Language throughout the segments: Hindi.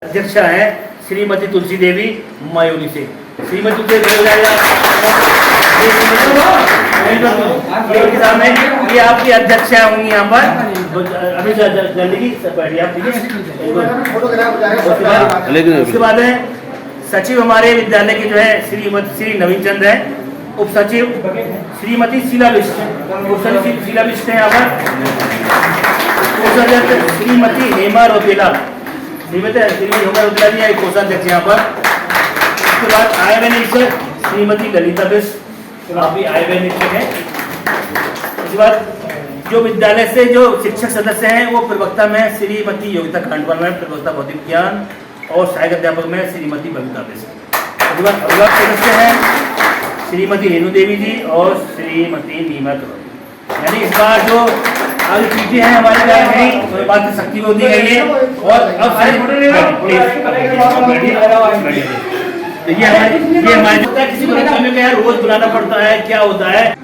अध्यक्षा है श्रीमती तुलसी देवी मायूरी से। श्रीमती तुलसी ये आपकी अध्यक्षा होंगी यहाँ पर। अभी जल्दी बैठिए आप, ठीक है। उसके बाद है सचिव हमारे विद्यालय के जो है श्री नवीन चंद्र है। उप सचिव श्रीमती शीला बिष्ट, शीला बिष्ट है यहाँ पर। कोषाध्यक्ष श्रीमती हेमा रोतेला, श्रीमती हेमा रोतेला जी है कोषाध्यक्ष यहाँ पर। उसके बाद आय निरीक्षक श्रीमती ललिता बिष्ट, आप भी आय निरीक्षक है। उसके बाद जो विद्यालय से जो शिक्षक सदस्य हैं वो प्रवक्ता में श्रीमती योगिता खांडवाल में प्रवक्ता भौतिक विज्ञान और सहायक अध्यापक में श्रीमती बबीता बिष्ट। उसके बाद अभिभावक सदस्य हैं श्रीमती रेणु देवी जी और श्रीमती नीमा तिवारी। यानी इस बार जो आगे चीजें हैं हमारे यहाँ नहीं बात शक्ति को दी गई है। और अब ये हमारे किसी परीक्षा में क्या रोज बुलाना पड़ता है, क्या होता है।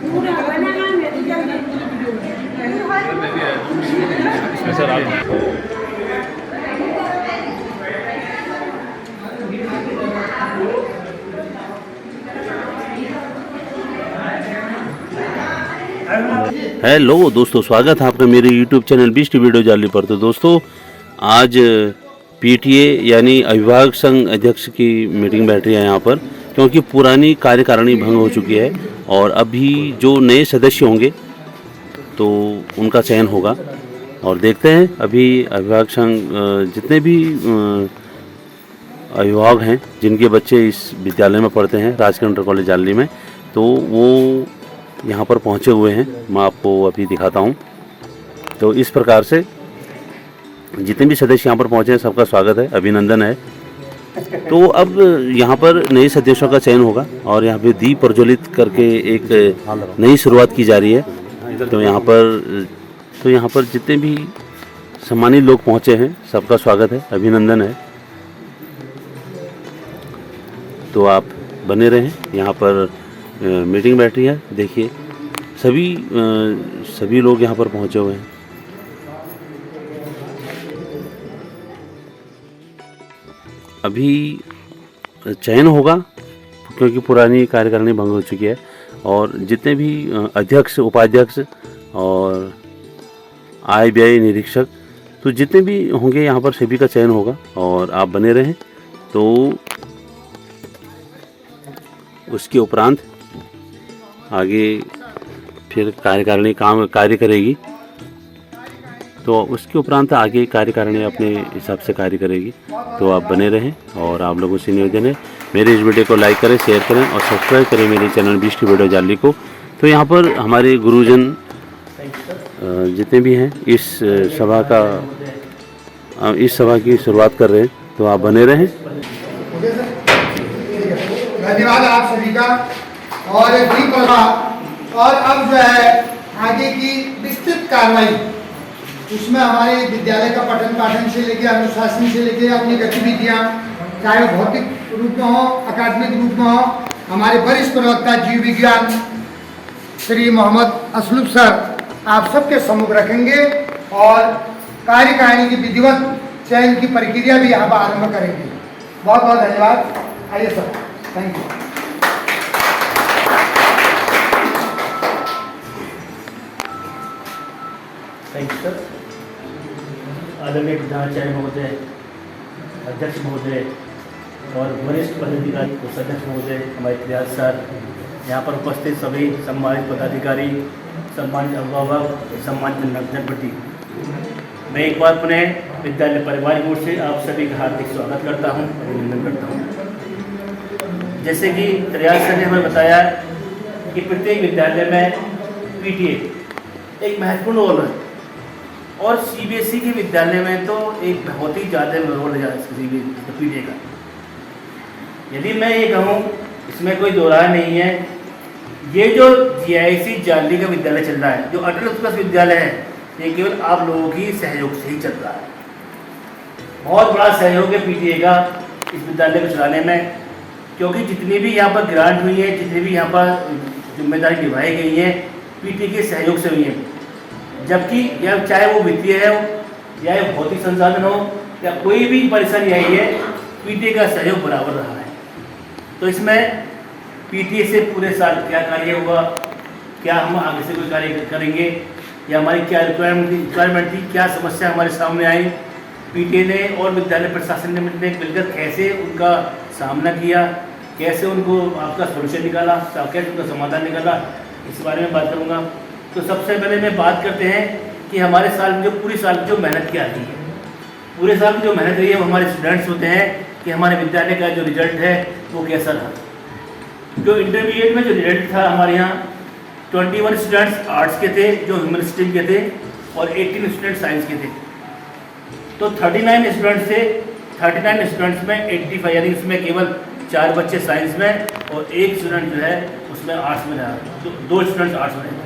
हेलो दोस्तों, स्वागत है आपका मेरे YouTube चैनल बीस्ट वीडियो जाली पर। तो दोस्तों आज पीटीए यानी अभिभावक संघ अध्यक्ष की मीटिंग बैठ रही है यहाँ पर, क्योंकि पुरानी कार्यकारिणी भंग हो चुकी है और अभी जो नए सदस्य होंगे तो उनका चयन होगा। और देखते हैं अभी अभिभावक संघ जितने भी अभिभावक हैं जिनके बच्चे इस विद्यालय में पढ़ते हैं राजकीय इंटर कॉलेज जाली में, तो वो यहाँ पर पहुँचे हुए हैं। मैं आपको अभी दिखाता हूँ। तो इस प्रकार से जितने भी सदस्य यहाँ पर पहुँचे हैं सबका स्वागत है, अभिनंदन है। तो अब यहाँ पर नए सदस्यों का चयन होगा और यहाँ पे दीप प्रज्वलित करके एक नई शुरुआत की जा रही है। तो यहाँ पर जितने भी सम्मानित लोग पहुँचे हैं सबका स्वागत है, अभिनंदन है। तो आप बने रहें। यहाँ पर मीटिंग बैठी है, देखिए सभी लोग यहाँ पर पहुँचे हुए हैं। अभी चयन होगा क्योंकि पुरानी कार्यकारिणी भंग हो चुकी है और जितने भी अध्यक्ष, उपाध्यक्ष और आय व्यय निरीक्षक, तो जितने भी होंगे यहाँ पर सभी का चयन होगा और आप बने रहें। तो उसके उपरांत आगे फिर कार्यकारिणी कार्य करेगी। तो उसके उपरांत आगे कार्यकारिणी अपने हिसाब से कार्य करेगी। तो आप बने रहें और आप लोगों से निवेदन है मेरे इस वीडियो को लाइक करें, शेयर करें और सब्सक्राइब करें मेरे चैनल बीस्ट वीडियो जाली को। तो यहाँ पर हमारे गुरुजन जितने भी हैं इस सभा की शुरुआत कर रहे हैं। तो आप बने रहें। धन्यवाद आप सभी का। और अब जो है आगे की विस्तृत कार्रवाई, उसमें हमारे विद्यालय का पठन पाठन से लेकर अनुशासन से लेकर अपनी गतिविधियां, चाहे भौतिक रूप में हो, अकादमिक रूप में हो, हमारे वरिष्ठ प्रवक्ता जीव विज्ञान श्री मोहम्मद असलुफ सर आप सबके सम्मुख रखेंगे और कार्यकारिणी की विधिवत चयन की प्रक्रिया भी यहाँ पर आरंभ करेंगे। बहुत बहुत धन्यवाद। आइए sir, thank you. Thank you sir. आदरणीय प्रधानाचार्य महोदय, अध्यक्ष महोदय और वरिष्ठ पदाधिकारी, कोषाध्यक्ष महोदय, हमारे प्रयास सर, यहाँ पर उपस्थित सभी सम्मानित पदाधिकारी, सम्मानित अभिभावक, सम्मानित जनप्रति, मैं एक बार पुनः विद्यालय परिवार की ओर से आप सभी का हार्दिक स्वागत करता हूँ, अभिनंदन करता हूँ। जैसे कि प्रयास सर ने हमें बताया कि प्रत्येक विद्यालय में पीटीए एक महत्वपूर्ण रोल है और सीबीएसई के विद्यालय में तो एक बहुत ही ज़्यादा रोल है पीटीए का। यदि मैं ये कहूँ, इसमें कोई दो राय नहीं है, ये जो जीआईसी जाली का विद्यालय चल रहा है, जो अटल उत्कर्ष विद्यालय है, ये केवल आप लोगों की सहयोग से ही चल रहा है। बहुत बड़ा सहयोग है पीटीए का इस विद्यालय को चलाने में, क्योंकि जितनी भी यहाँ पर ग्रांट हुई है, जितनी भी यहाँ पर जिम्मेदारी निभाई गई है, पीटीए के सहयोग से हुई है। जबकि यह चाहे वो वित्तीय है या भौतिक संसाधन हो या कोई भी परेशानी आई है, पीटीए का सहयोग बराबर रहा है। तो इसमें पीटीए से पूरे साल क्या कार्य हुआ, क्या हम आगे से कोई कार्य करेंगे, या हमारी क्या रिक्वायरमेंट थी, क्या समस्या हमारे सामने आई, पीटीए ने और विद्यालय प्रशासन ने मिलकर कैसे उनका सामना किया, कैसे उनको आपका सोल्यूशन निकाला, कैसे उनका समाधान निकाला, इस बारे में बात करूँगा। तो सबसे पहले मैं बात करते हैं कि हमारे साल में जो पूरी साल की जो मेहनत क्या रही है, पूरे साल की जो मेहनत रही है वो हमारे स्टूडेंट्स होते हैं कि हमारे विद्यालय का जो रिजल्ट है वो कैसा रहा। जो इंटरमीडिएट में जो रिजल्ट था हमारे यहाँ 21 स्टूडेंट्स आर्ट्स के थे जो ह्यूमन स्ट्रीम के थे, और 18 स्टूडेंट साइंस के थे। तो 39 स्टूडेंट्स थे, 39 स्टूडेंट्स में 85, यानी इसमें केवल 4 बच्चे साइंस में और 1 स्टूडेंट जो है उसमें आर्ट्स में रहा, तो 2 स्टूडेंट्स आर्ट्स में रहे।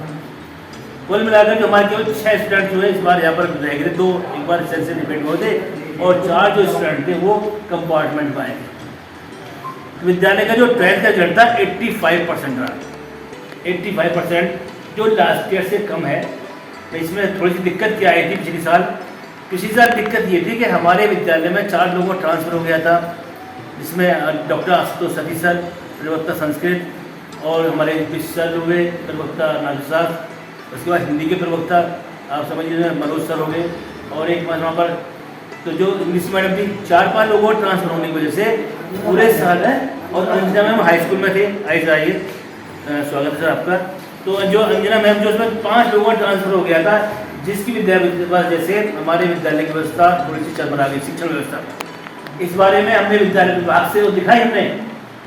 कुल मिलाकर जो हमारे केवल 6 स्टूडेंट जो है इस बार यहाँ पर रह गए, 2 एक बार सेल से डिपेंड हुए थे, और 4 जो स्टूडेंट थे वो कंपार्टमेंट में आए थे। विद्यालय का जो 12th का रिजल्ट था 85% रहा, 85%, जो लास्ट ईयर से कम है। तो इसमें थोड़ी सी दिक्कत क्या आई थी पिछली साल दिक्कत ये थी कि हमारे विद्यालय में 4 लोगों का ट्रांसफ़र हो गया था, जिसमें डॉक्टर आशुतोष सती सर प्रवक्ता संस्कृत, और हमारे सर हुए प्रवक्ता नागशास्त्र, उसके बाद हिंदी के प्रवक्ता आप समझिए मनोज सर हो गए, और एक वहाँ पर तो जो इंग्लिश मैडम थी, 4-5 लोगों को ट्रांसफ़र होने की वजह से पूरे साल है। और अंजना मैम हाई स्कूल में थे, आइए स्वागत है सर आपका। तो जो अंजना मैम जो उसमें 5 लोगों का ट्रांसफ़र हो गया था, जिसकी वजह से हमारे विद्यालय की व्यवस्था थोड़ी सी चरमरा गई, शिक्षण व्यवस्था। इस बारे में हमने विद्यालय विभाग से वो दिखाई हमने,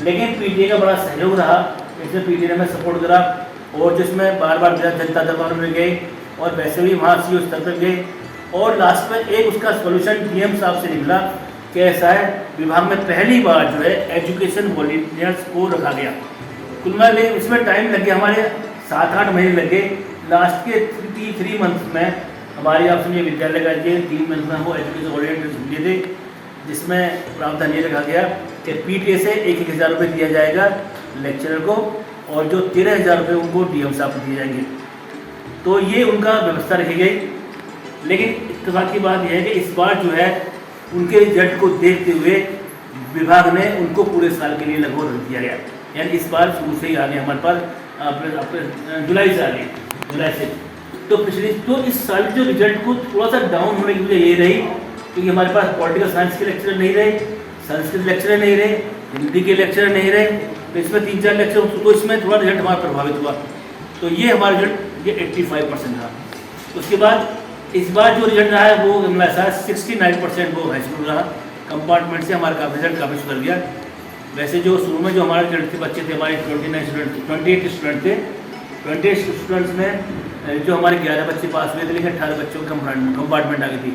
लेकिन पीटीए का बड़ा सहयोग रहा, इसमें पीटीए ने हमें सपोर्ट करा, और जिसमें बार बार जनता दरबार में गए और वैसे भी वहाँ सीओ स्तर पर गए, और लास्ट में एक उसका सोल्यूशन डीएम साहब से निकला कि ऐसा है विभाग में पहली बार जो है एजुकेशन वॉलंटियर्स को रखा गया। कुल मिला के इसमें टाइम लग गया, हमारे 7-8 महीने लग गए। लास्ट के 3 मंथ्स में हमारे आप समझिए विद्यालय का ये 3 मंथ में वो एजुकेशन वॉलंटियर्स दिए थे, जिसमें प्रावधान ये रखा गया कि पीटीए से 1,000 रुपये दिया जाएगा लेक्चरर को, और जो 13,000 रुपये उनको डीएम साहब को दिए जाएंगे। तो ये उनका व्यवस्था रखी गई। लेकिन इत्तेफाक की बात यह है कि इस बार जो है उनके रिजल्ट को देखते हुए विभाग ने उनको पूरे साल के लिए लगभग रख दिया गया, यानी इस बार शुरू से ही आ गए हमारे पास जुलाई से आ गए, जुलाई से। तो इस साल जो रिजल्ट को थोड़ा सा डाउन होने की वजह ये रही क्योंकि हमारे पास पॉलिटिकल साइंस के लेक्चर नहीं रहे, संस्कृत लेक्चर नहीं रहे, हिंदी के लेक्चर नहीं रहे, तो इसमें 3-4 लेक्चर, तो इसमें थोड़ा रिजल्ट हमारा प्रभावित हुआ। तो ये हमारा रिजल्ट ये 85% रहा। उसके बाद इस बार जो रिजल्ट रहा है वो हमारे साथ 69% वो हाई स्कूल रहा, कंपार्टमेंट से हमारा रिजल्ट काफ़ी सुधर गया। वैसे जो शुरू में जो हमारे रिजल्ट थे बच्चे थे हमारे 28 स्टूडेंट थे, 28 स्टूडेंट्स में जो हमारे 11 बच्चे पास हुए थे, लेकिन 18 बच्चों को कंपार्टमेंट आ गई थी।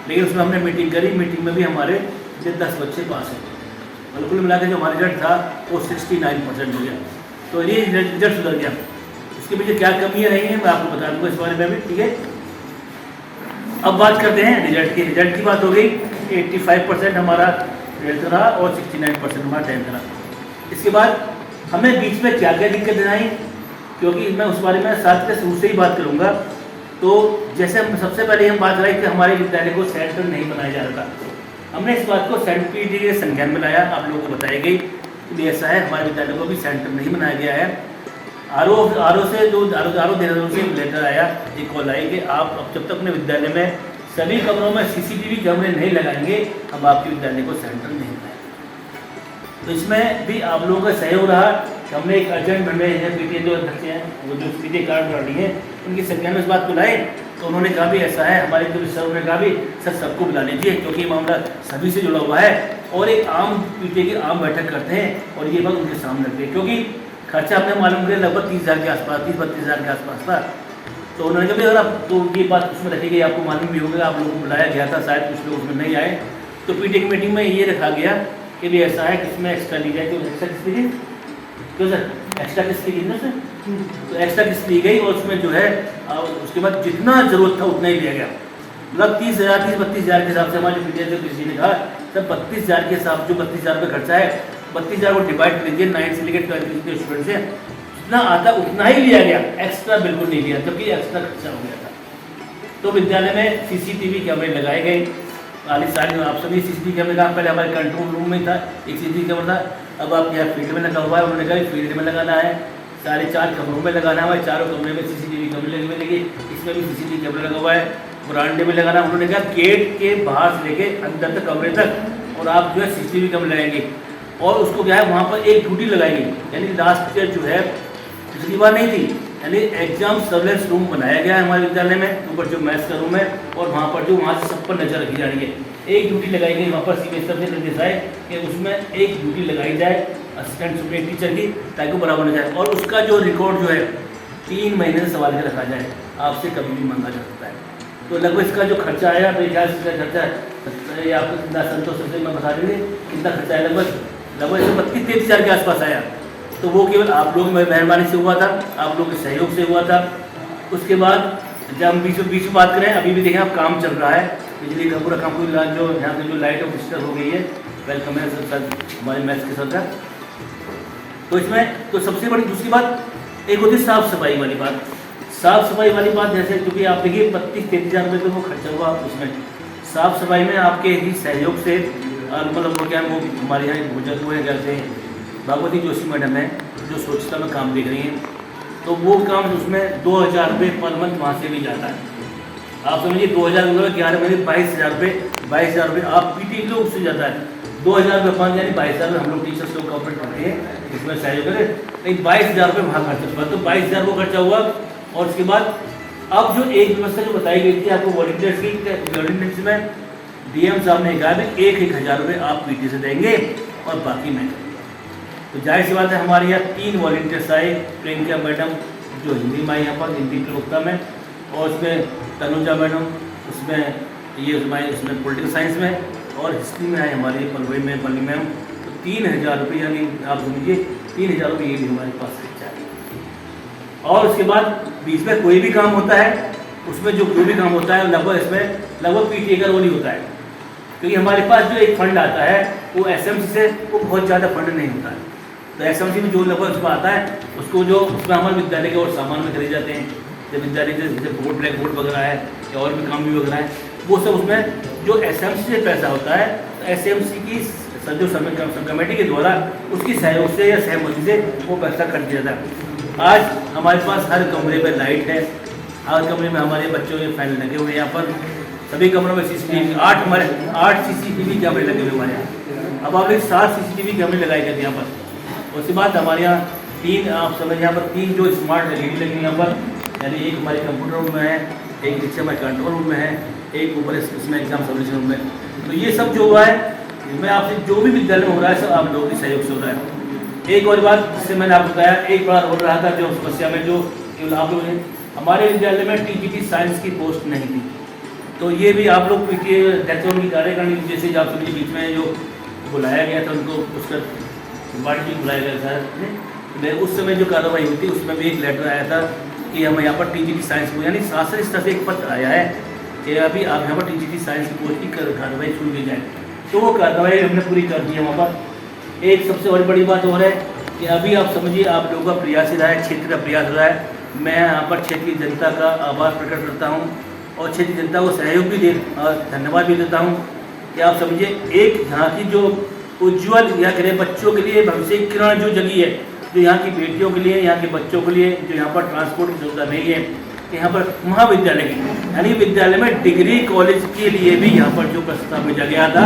लेकिन उसमें हमने मीटिंग करी, मीटिंग में भी हमारे 10 बच्चे पास हुए। बिल्कुल मिला के जो हमारा रिजल्ट था वो 69% हो गया। तो ये रिजल्ट सुधर गया। उसके पीछे क्या कमियाँ रही हैं मैं आपको बता दूँगा इस बारे में भी, ठीक है। अब बात करते हैं रिजल्ट की। रिजल्ट की बात हो गई, 85% हमारा रिजल्ट रहा और 69% हमारा 10th रहा। इसके बाद हमें बीच में क्या क्या दिक्कतें आई, क्योंकि मैं उस बारे में साथ के शुरू से ही बात करूँगा। तो जैसे हम सबसे पहले हम बात करें कि हमारे विद्यालय को सेंटर नहीं बनाया जा रहा था, हमने इस बात को सेंटर पीटीए के संज्ञान में लाया, आप लोगों को बताई गई कि ऐसा है, हमारे विद्यालय को भी सेंटर नहीं बनाया गया है। आरओ से जो आरओ देहरादून से लेटर आया, एक कॉल आई कि आप अब जब तक अपने विद्यालय में सभी कमरों में सीसीटीवी कैमरे नहीं लगाएंगे हम आपके विद्यालय को सेंटर नहीं बनाएंगे। तो इसमें भी आप लोगों का सहयोग रहा कि हमने एक अर्जेंट में पीटीए जो अध्यक्ष हैं वो जो पीटीए कार्ड डाली हैं उनकी संज्ञान में इस बात को लाए, तो उन्होंने कहा भी ऐसा है, हमारे जो सर ने कहा भी सर सबको बुला लीजिए क्योंकि ये मामला सभी से जुड़ा हुआ है, और एक आम पीटीए की आम बैठक करते हैं और ये बात उनके सामने रखते हैं, क्योंकि खर्चा हमने मालूम किया लगभग 30,000 के आसपास, 30-32,000 के आसपास था। तो उन्होंने कहा अगर आप तो ये बात उसमें रखी गई, आपको मालूम भी होगा, आप लोगों को बुलाया गया था, शायद कुछ लोग उसमें नहीं आए। तो पीटीए की मीटिंग में ये रखा गया कि भी ऐसा है कि इसमें एक्स्ट्रा ली जाए। तो एक्स्ट्रा किस ली, क्यों सर एक्स्ट्रा किस ली ना सर, तो एक्स्ट्रा किस ली गई, और उसमें जो है उसके बाद जितना ज़रूरत था उतना ही लिया गया। मतलब 30,000-32,000 के हिसाब से हमारे पीटीए से किसी ने कहा सर 32,000 के हिसाब जो 32,000 रुपये खर्चा है, 32,000 को डिवाइड कर लीजिए 9 से लेकर 12 के स्टूडेंट से, जितना आता उतना ही लिया गया, एक्स्ट्रा बिल्कुल नहीं लिया, जबकि एक्स्ट्रा खर्चा हो गया था। तो विद्यालय में सीसीटीवी कैमरे लगाए गए, सारी आप सभी CCTV कैमरे का पहले हमारे कंट्रोल रूम में था, एक CCTV कैमरा था, अब आप यहाँ फील्ड में लगा हुआ है। उन्होंने कहा फील्ड में लगाना है, सारे 4 कमरों में लगाना है, चारों कमरे में CCTV कैमरे लगे हुए, देखिए इसमें भी CCTV कैमरा लगा हुआ है, बरामदे में लगाना। उन्होंने कहा गेट के बाहर से लेके अंदर तक कमरे तक और आप जो है CCTV कैमरे लगाएंगे और उसको क्या है वहाँ पर एक ड्यूटी लगाएंगे, यानी लास्ट ईयर जो है पिछली बार नहीं थी, यानी एग्जाम सर्वेलेंस रूम बनाया गया है हमारे विद्यालय में, ऊपर जो मैथ्स का रूम है और वहाँ पर जो वहाँ से सब पर नजर रखी जा रही है। एक ड्यूटी लगाई गई वहाँ पर CBSE से निर्देश आए कि उसमें एक ड्यूटी लगाई जाए असिस्टेंट सुपरिटेंडेंट टीचर की, ताकि वो बराबर हो जाए और उसका जो रिकॉर्ड जो है 3 महीने से संभाल के रखा जाए, आपसे कभी भी मांगा जा सकता है। तो लगभग इसका जो खर्चा आया मेरे ख्याल से खर्चा है, ये आपको कितना संतोष से मैं बता देंगे कितना खर्चा है, लगभग 32-33 हज़ार के आसपास आया। तो वो केवल आप लोग की मेहरबानी से हुआ था, आप लोग के सहयोग से हुआ था। उसके बाद जब हम बीच में बात करें, अभी भी देखें आप काम चल रहा है, बिजली का पूरा काम, जो यहाँ से जो लाइट ऑफ डिस्टर्ब हो गई है, वेलकम है सर हमारे मैथ्स के सर का। तो इसमें तो सबसे बड़ी दूसरी बात एक होती है साफ़ सफाई वाली बात। साफ़ सफाई वाली बात जैसे क्योंकि आप देखिए 32-33 हज़ार रुपये तो वो खर्चा हुआ, उसमें साफ़ सफाई में आपके ही सहयोग से मतलब वो क्या वो हमारे यहाँ बुजुर्ग हुए कहते हैं भगवती जोशी मैडम है जो स्वच्छता में काम देख रही हैं, तो वो काम उसमें 2,000 रुपये पर मंथ वहाँ से भी जाता है। आप समझिए 2,000 रुपये 11 महीने 22,000 रुपये, 22,000 रुपये आप PT के लोग उससे जाता है, 2,000 रुपये 5 यानी 22,000 रुपये हम लोग टीचर्स लोग कॉपरेट करते हैं, इसमें सहयोग करें, लेकिन 22,000 रुपये वहाँ खर्चा हुआ, तो 22,000 वो खर्चा हुआ। और उसके बाद अब जो एक व्यवस्था जो बताई गई थी आपको वॉलंटियर्स की, वॉलंटियर्स में DM साहब ने कहा कि 1,000 रुपये आप PT से देंगे और बाकी मैं करूँगा। तो जाहिर सी बात है हमारे यहाँ 3 वॉलंटियर्स आए, प्रियंका मैडम जो हिंदी में आई यहाँ पर हिंदी प्रवक्ता में, और उसमें तनुजा मैडम उसमें ये उसमें पॉलिटिकल साइंस में, और हिस्ट्री में आए हमारे पल्लवी मैम। तो 3,000 रुपये यानी आप समझिए 3,000 रुपये ये भी हमारे पास खर्चा है। और उसके बाद बीच में कोई भी काम होता है, उसमें जो कोई भी काम होता है लगभग इसमें लगभग PTA का रोल ही होता है, क्योंकि हमारे पास जो एक फंड आता है वो SMC से वो बहुत ज़्यादा फंड नहीं होता है। तो SMC में जो लगभग उसमें आता है उसको जो उसमें हमारे विद्यालय के और सामान में खरीदे जाते हैं, जब विद्यालय जैसे बोर्ड ब्लैक बोर्ड वगैरह है या और भी काम भी वगैरह है, वो सब उसमें जो SMC से पैसा होता है, तो SMC की जो सब कमेटी के द्वारा उसकी सहयोग से या सहमति से वो पैसा खर्च दिया जाता है। आज हमारे पास हर कमरे में लाइट है, हर कमरे में हमारे बच्चों के फैन लगे हुए हैं, यहाँ पर सभी कमरों में CCTV 8 CCTV कैमरे लगे हुए हमारे यहाँ। अब आप 7 CCTV कैमरे लगाए गए यहाँ पर। उसके बाद हमारे यहाँ 3 आप समझ यहाँ पर 3 जो स्मार्ट LED लगी यहाँ पर, यानी एक हमारे कंप्यूटर रूम में है, एक नीचे हमारे कंट्रोल रूम में है, एक ऊपर इसमें एग्जाम सबमिशन रूम में। तो ये सब जो हुआ है मैं आपसे जो भी विद्यालय में हो रहा है सब आप लोगों के सहयोग से हो रहा है। एक और बात जिससे मैंने आपको बताया, एक बार हो रहा था जो समस्या में जो केवल आप लोगों ने हमारे विद्यालय में TGT साइंस की पोस्ट नहीं थी, तो ये भी आप लोग PTA अध्यक्ष उनकी कार्यकारिणी जैसे आप सभी बीच में जो बुलाया गया था उनको उसका भी बुलाया गया था, उस समय जो कार्रवाई हुई थी उसमें भी एक लेटर आया था कि हम यहाँ पर TGT साइंस को यानी शासन स्तर से एक पत्र आया है कि अभी आप यहाँ पर TGT साइंस की पोस्ट की कार्रवाई शुरू की जाए। तो वो कार्रवाई हमने पूरी कर दी है वहाँ पर। एक सबसे और बड़ी बात और है कि अभी आप समझिए आप लोगों का प्रयास रहा है, क्षेत्र का प्रयास रहा है, मैं यहाँ पर क्षेत्र की जनता का आभार प्रकट करता हूँ और क्षेत्र की जनता को सहयोग भी धन्यवाद भी देता हूँ कि आप समझिए एक यहाँ की जो उज्ज्वल या करें बच्चों के लिए भविष्य की किरण जो जगी है, जो यहाँ की बेटियों के लिए, यहाँ के बच्चों के लिए, जो यहाँ पर ट्रांसपोर्ट की सुविधा नहीं है, कि यहाँ पर महाविद्यालय की यानी विद्यालय में डिग्री कॉलेज के लिए भी यहाँ पर जो प्रस्ताव भेजा गया था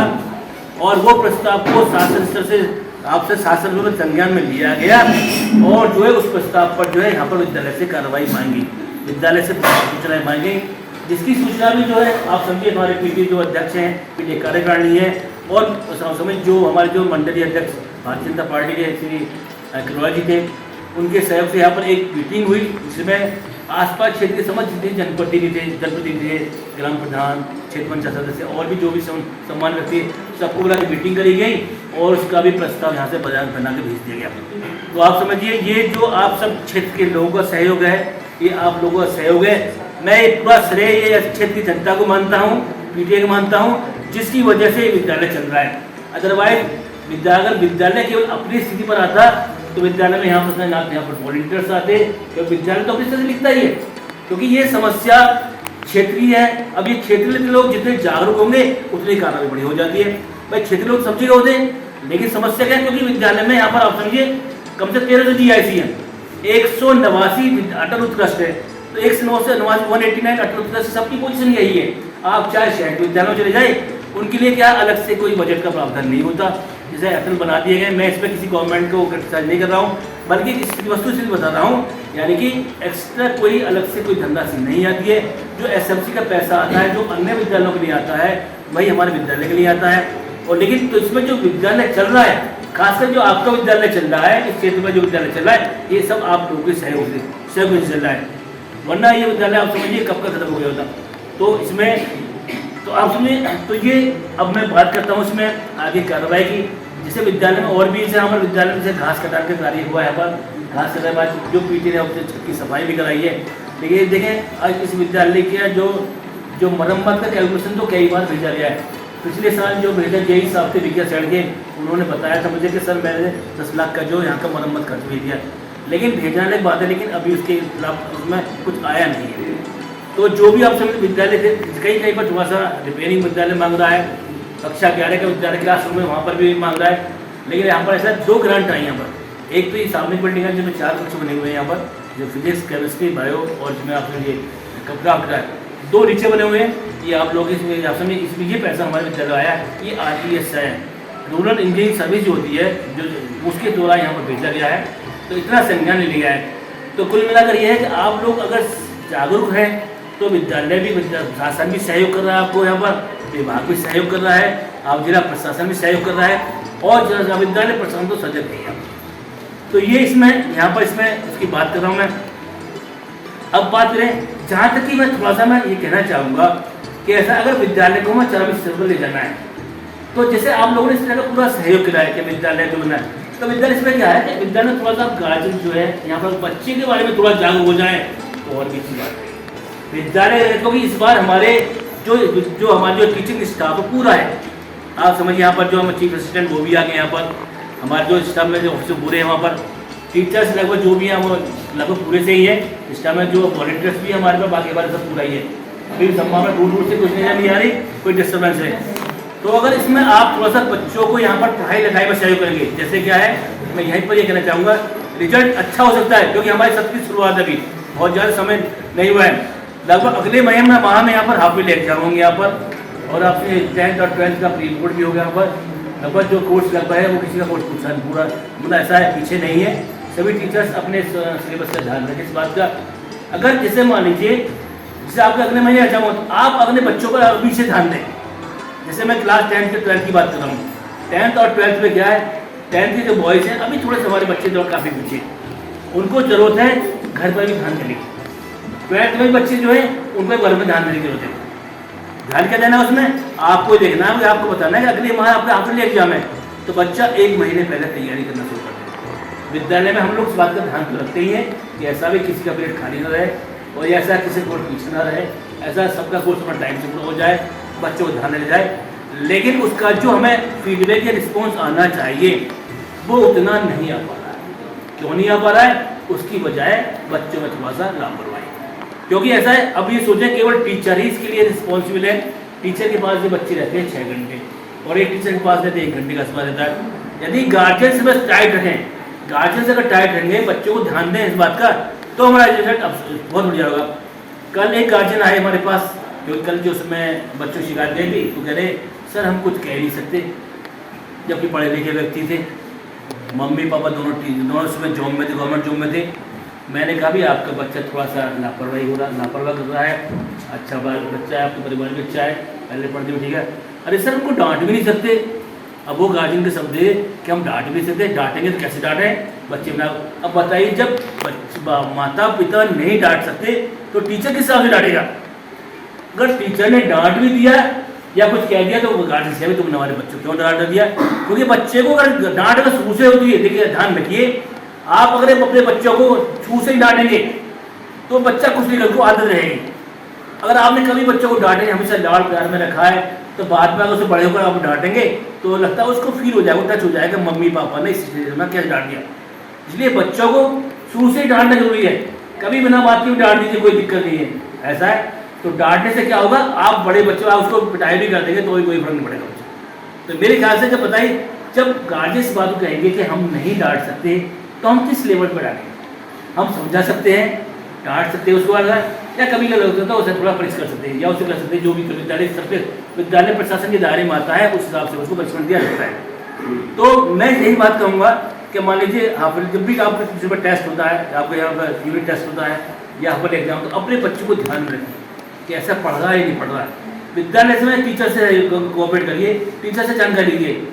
और वो प्रस्ताव को शासन स्तर से आपसे शासन में संज्ञान में लिया गया और जो है उस प्रस्ताव पर जो है यहाँ पर विद्यालय से कार्रवाई मांगी, विद्यालय से सूचनाएँ मांगी, जिसकी सूचना भी जो है आप समझिए हमारे PT जो अध्यक्ष हैं, PT कार्यकारिणी है और समझ जो हमारे जो मंडलीय अध्यक्ष भारतीय जनता पार्टी के श्री अग्रवाल जी थे, उनके सहयोग से यहाँ पर एक मीटिंग हुई जिसमें आसपास क्षेत्र के समझ जितने जनप्रतिनिधि थे, ग्राम प्रधान, क्षेत्र पंचायत सदस्य और भी जो भी सम्मान व्यक्ति सबको बुला के मीटिंग करी गई और उसका भी प्रस्ताव यहाँ से बना के भेज दिया गया। तो आप समझिए ये जो आप सब क्षेत्र के लोगों का सहयोग है, ये आप लोगों का सहयोग है। मैं पूरा श्रेय ये क्षेत्र की जनता को मानता हूँ, PTA को मानता हूँ, जिसकी वजह से विद्यालय चल रहा है। अदरवाइज अगर विद्यालय केवल अपनी स्थिति पर आता तो विद्यालय में यहाँ पर वॉलंटियर्स आते, तो विद्यालय तो अपनी स्थिति लिखता ही है, क्योंकि ये समस्या क्षेत्रीय है। अब ये क्षेत्रीय लोग जितने जागरूक होंगे उतनी कार्रवाई बड़ी हो जाती है। भाई क्षेत्रीय लोग सब जगह होते हैं, लेकिन समस्या क्या है, क्योंकि विद्यालय में यहाँ पर आप समझिए कम से 13 GIC हैं, 189 अटल उत्कृष्ट है, तो 189 अटल उत्कृष्ट सबकी पोजीशन यही है। आप चाहे शहर के विद्यालयों में चले जाए, उनके लिए क्या अलग से कोई बजट का प्रावधान नहीं होता, जैसे अटल बना दिए गए। मैं इस पर किसी गवर्नमेंट को क्रिटिसाइज नहीं कर रहा हूँ, बल्कि इस वस्तु से बता रहा हूँ, यानी कि एक्स्ट्रा कोई अलग से कोई धनराशि नहीं आती है। जो SMC का पैसा आता है, जो अन्य विद्यालयों के लिए आता है, वही हमारे विद्यालय के लिए आता है। और लेकिन तो इसमें जो विद्यालय चल रहा है, खासकर जो आपका विद्यालय चल रहा है, इस क्षेत्र में जो विद्यालय चल रहा है, ये सब आप लोगों के सहयोग से चल रहा है, वरना ये विद्यालय आप समझिए कब का खत्म हो गया होता। तो इसमें तो आप सुनिए, तो ये अब मैं बात करता हूँ इसमें आगे कार्रवाई की। जैसे विद्यालय में और भी जैसे हमारे विद्यालय में जैसे घास कटान का कार्य हुआ है, पर घास कटाने के बाद जो PT ने उसने छत की सफाई भी कराई है। लेकिन देखें आज इस विद्यालय की जो मरम्मत का कैलकुलेशन तो कई बार भेजा गया है। पिछले साल जो भेजा JEE साहब थे विज्ञा सैन के, उन्होंने बताया था मुझे कि सर मैंने 10 लाख का जो यहाँ का मरम्मत खर्च भेज दिया, लेकिन भेजाने की बात है, लेकिन अभी उसके खिलाफ उसमें कुछ आया नहीं है। तो जो भी आप समझ विद्यालय थे, कहीं पर थोड़ा सा रिपेयरिंग विद्यालय मांग रहा है, कक्षा 11 का विद्यालय क्लासरूम में वहाँ पर भी मांग रहा है। लेकिन यहाँ पर ऐसा 2 ग्रांट आई यहाँ पर। एक तो ये सामने बिल्डिंग है जिसमें 4 कक्ष बने हुए हैं यहाँ पर, जो फिजिक्स, केमिस्ट्री, बायो और जिसमें आपने ये क्राफ्ट का है, 2 नीचे बने हुए हैं। ये आप लोग इसमें आप समझिए, इसमें ये पैसा हमारे विद्यालय आया है। ये RTS है, रूरल इंजीनियरिंग सर्विस जो होती है, जो उसके द्वारा यहाँ पर भेजा गया है। तो इतना संज्ञान ले लिया है। तो कुल मिलाकर ये है कि आप लोग अगर जागरूक हैं तो विद्यालय भी, प्रशासन भी सहयोग कर रहा है आपको, यहाँ पर विभाग भी सहयोग कर रहा है, आप जिला प्रशासन भी सहयोग कर रहा है, और विद्यालय प्रशासन तो सजग नहीं है। तो ये इसमें यहाँ पर इसमें उसकी बात कर रहा हूँ मैं। अब बात करें जहाँ तक कि मैं थोड़ा सा मैं ये कहना चाहूँगा कि ऐसा अगर विद्यालय को मैं चरम स्तर पर ले जाना है, तो जैसे आप लोगों ने इस तरह का पूरा सहयोग किया है कि विद्यालय जो बना है, तो विद्यालय इसमें क्या है कि विद्यालय थोड़ा सा गार्जियन जो है यहाँ पर बच्चे के बारे में थोड़ा जागरूक हो जाए तो और भी अच्छी बात है। विद्यालय क्योंकि इस बार हमारे जो हमारे जो टीचिंग स्टाफ पूरा है, आप समझिए यहाँ पर जो हम चीफ असिस्टेंट वो भी आ गए, यहाँ पर हमारे जो स्टाफ में जो ऑफिसर पूरे हैं, वहाँ पर टीचर्स लगभग जो भी हैं वो लगभग पूरे से ही है। स्टाफ में जो वॉलंटियर्स भी हमारे पास, बाकी हमारे सब पूरा ही है। फिर संभावना दूर दूर से कुछ नहीं आ रही, कोई डिस्टर्बेंस है। तो अगर इसमें आप थोड़ा सा बच्चों को यहाँ पर पढ़ाई लिखाई में सहयोग करेंगे, जैसे क्या है मैं यहीं पर ये कहना चाहूँगा, रिजल्ट अच्छा हो सकता है, क्योंकि हमारी सबकी शुरुआत अभी बहुत ज़्यादा समय नहीं हुआ है। लगभग अगले महीने में माह में यहाँ पर हाफ ईयरली एग्जाम होंगे यहाँ पर, और आपसे 10th और 12th का प्री बोर्ड भी होगा यहाँ पर। लगभग जो कोर्स लगभग है वो किसी का कोर्स पूरा मतलब ऐसा है पीछे नहीं है। सभी टीचर्स अपने सिलेबस का ध्यान रखें इस बात का। अगर जैसे मान लीजिए जैसे आपके अगले महीने एग्जाम हो, तो आप अपने बच्चों पर अभी से ध्यान दें। जैसे मैं क्लास 10th के 12th की बात कर रहा हूँ, 10th और 12th में क्या है, 10th के जो बॉयज़ हैं अभी थोड़े से हमारे बच्चे जो काफ़ी पीछे, उनको ज़रूरत है घर पर भी ध्यान देने की। 12th में बच्चे जो है उनको घर में ध्यान देने की जरूरत है। ध्यान क्या देना है उसमें, आपको देखना है, आपको बताना है कि अगले माह आपका हाफ एग्जाम है, तो बच्चा 1 महीने पहले तैयारी करना शुरू कर दे। विद्यालय में हम लोग इस बात का ध्यान तो रखते ही हैं कि ऐसा भी किसी का पीरियड खाली न रहे, और ऐसा किसी कोर्स पीछे ना रहे, ऐसा सबका कोर्स अपना टाइम से पूरा हो जाए, बच्चों को ध्यान देने जाए। लेकिन उसका जो हमें फीडबैक या रिस्पॉन्स आना चाहिए वो उतना नहीं आ पा रहा है। क्यों नहीं आ पा रहा है? उसकी बजाय बच्चों में थोड़ा सा लापरवाही। क्योंकि ऐसा है, अब ये सोचें केवल टीचर ही इसके लिए रिस्पॉन्सिबल है। टीचर के पास जो बच्चे रहते हैं 6 घंटे, और एक टीचर के पास रहते हैं 1 घंटे का समय रहता है। यदि गार्जियन से बस टाइट रखें, गार्जियन से अगर टाइट रहेंगे, बच्चों को ध्यान दें इस बात का, तो हमारा रिजल्ट बहुत बढ़िया होगा। कल एक गार्जियन आए हमारे पास, क्योंकि कल जो उसमें बच्चों शिकायत गई थी, तो कह रहे सर हम कुछ कह नहीं सकते, जबकि पढ़े लिखे व्यक्ति थे, मम्मी पापा दोनों उसमें जॉब में थे, गवर्नमेंट जॉब में थे। मैंने कहा भी आपका बच्चा थोड़ा सा लापरवाही कर रहा है, अच्छा बच्चा है, आपके परिवार में अच्छा है, पहले पढ़ते हुए ठीक है। अरे सर उनको डांट भी नहीं सकते। अब वो गार्जियन के शब्द है कि हम डांट भी नहीं सकते, डांटेंगे तो कैसे डांटें बच्चे बना। अब बताइए जब माता पिता नहीं डांट सकते तो टीचर किस हिसाब से डांटेगा? अगर टीचर ने डांट भी दिया या कुछ कह दिया तो गार्जियन से भी तुमने हमारे बच्चों को क्यों डांट दिया? क्योंकि बच्चे को अगर डांट अगर शुरू से होती है, देखिए ध्यान रखिए, आप अगर अपने बच्चों को छू से ही डांटेंगे तो बच्चा कुछ नहीं करके आदत रहेगी। अगर आपने कभी बच्चों को डांटे हमेशा लाड़ प्यार में रखा है, तो बाद में अगर उसे बड़े होकर आप डांटेंगे तो लगता है उसको फील हो जाएगा, टच हो जाएगा, मम्मी पापा ने इस चीज़ में कैसे डांट दिया। इसलिए बच्चों को शुरू से ही डांटना जरूरी है। कभी बिना बात की डांट दीजिए, कोई दिक्कत नहीं है। ऐसा है, तो डांटने से क्या होगा, आप बड़े बच्चे आप उसको पिटाई भी कर देंगे तो कोई फर्क नहीं पड़ेगा बच्चे। तो मेरे ख्याल से जब बताइए, जब गार्जियन इस बात को कहेंगे कि हम नहीं डांट सकते तो हम किस लेवल पर डांटेंगे? हम समझा सकते हैं, डांट सकते हैं उसको या कभी क्या लगता है उसे थोड़ा पनिश कर सकते हैं या उसे कर सकते हैं, जो भी विद्यालय सबके विद्यालय प्रशासन के दायरे में आता है उस हिसाब से उसको पनिशमेंट दिया जाता है। तो मैं यही बात कहूँगा कि मान लीजिए जब भी आपके किसी पर टेस्ट होता है, आपको यहाँ पर यूनिट टेस्ट होता है या यहाँ पर एग्जाम, तो अपने बच्चों को ध्यान में रखें कि ऐसा पढ़ रहा है या नहीं पढ़ रहा है। विद्यालय में टीचर से कोऑपरेट करिए, टीचर से जानकारी लीजिए।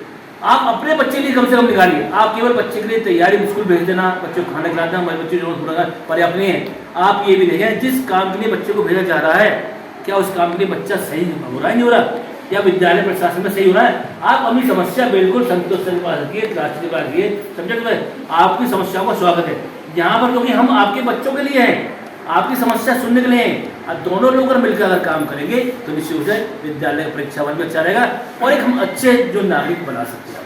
आप अपने बच्चे के लिए कम से कम निकालिए। आप केवल बच्चे के लिए तैयारी स्कूल भेज देना, बच्चे को खाना खिलाना, हमारे बच्चे जो थोड़ा पर्याप्त नहीं है। आप ये भी देखें जिस काम के लिए बच्चे को भेजा जा रहा है क्या उस काम के लिए बच्चा सही हो रहा है, नहीं हो रहा, या विद्यालय प्रशासन में सही हो रहा है। आप अपनी समस्या बिल्कुल संतोष से बात रखिए, क्लास के बाद रखिए, सब्जेक्ट में आपकी समस्याओं का स्वागत है यहाँ पर, क्योंकि हम आपके बच्चों के लिए हैं, आपकी समस्या सुनने के लिए हैं। अब दोनों लोग अगर मिलकर अगर काम करेंगे तो निश्चित रूप से विद्यालय परीक्षा वर्ग में अच्छा रहेगा और एक हम अच्छे जो नागरिक बना सकते हैं।